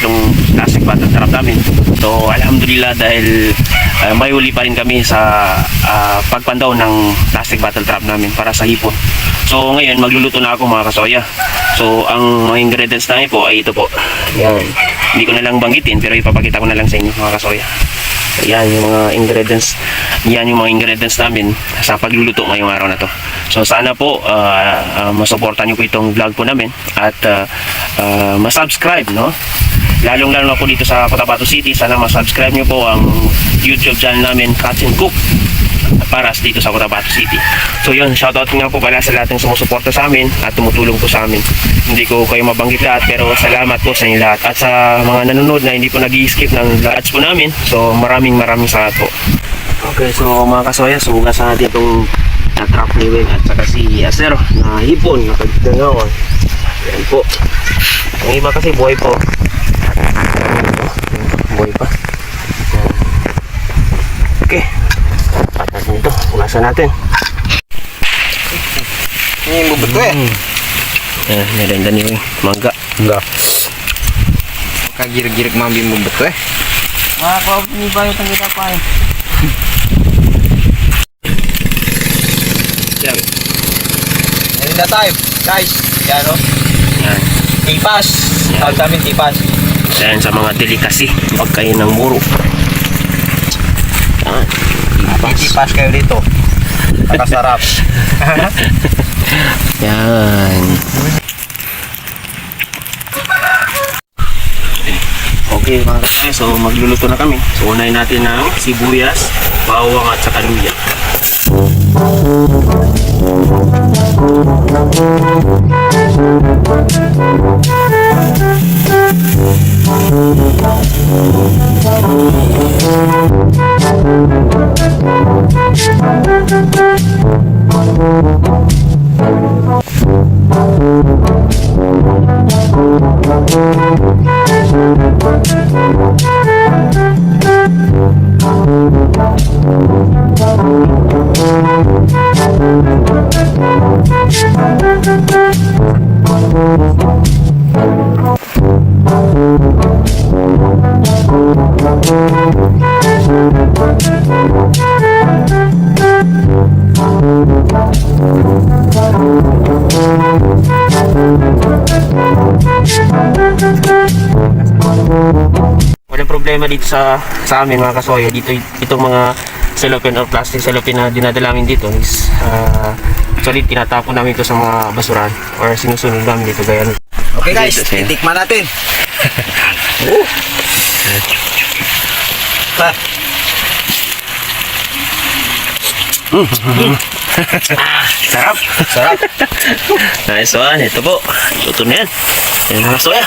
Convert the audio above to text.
itong plastic bottle trap namin. So alhamdulillah, dahil may huli pa rin kami sa pagpandaw ng plastic bottle trap namin para sa hipon. So ngayon magluluto na ako, mga kasoya. So ang mga ingredients namin po ay ito po. Yan. Hindi ko na lang banggitin pero ipapakita ko na lang sa inyo, mga kasoya. Yan yung mga ingredients. Yan yung mga ingredients namin sa pagluluto ngayong araw na to. So sana po masuportan niyo po itong vlog po namin at masubscribe, no? Lalong-lalo na po dito sa Cotabato City. Sana masubscribe niyo po ang YouTube channel namin, Cuts and Cook, para dito sa Cotabato City. So yun, shoutout nga po pala sa lahat ng sumusuporta sa amin at tumutulong po sa amin. Hindi ko kayo mabanggit lahat, pero salamat po sa inyo lahat. At sa mga nanonood na hindi po nag-i-skip ng ads po namin, so maraming salamat po. Okay, so mga kasoya, sugasan natin itong trap ni Weng at saka si Acer na hipon na pagdangawan. Yan po. Ang iba kasi buhay po. Buhay pa. Okay. Patas nito. Ugasan natin. Ini bubut ko Merenda ni Weng. Mangga. Enggak. Kagirik-girik mambi bubut ko Mga ko, ini ba yung tangita pa eh. Yan. Ini na tayo, guys. Yan o. Yan. Tipas. Tawag namin tipas. Yan sa mga delicacy. Pagkain ng muro. Yan. Tipas kayo dito. Nakasarap. Yan. Okay mga kapatid, so magluluto na kami. So unahin natin ng sibuyas, bawang at saka luya. Walang problema dito sa amin, mga kasoya. Dito itong mga cellophane or plastic cellophane na dinadala namin dito is actually tinatapon namin ito sa mga basuran or sinusunod namin dito gaya. Okay guys, titikman natin. Sarap! Sarap. Nice one, ito po. Luto na yan. Yan mga kasoya.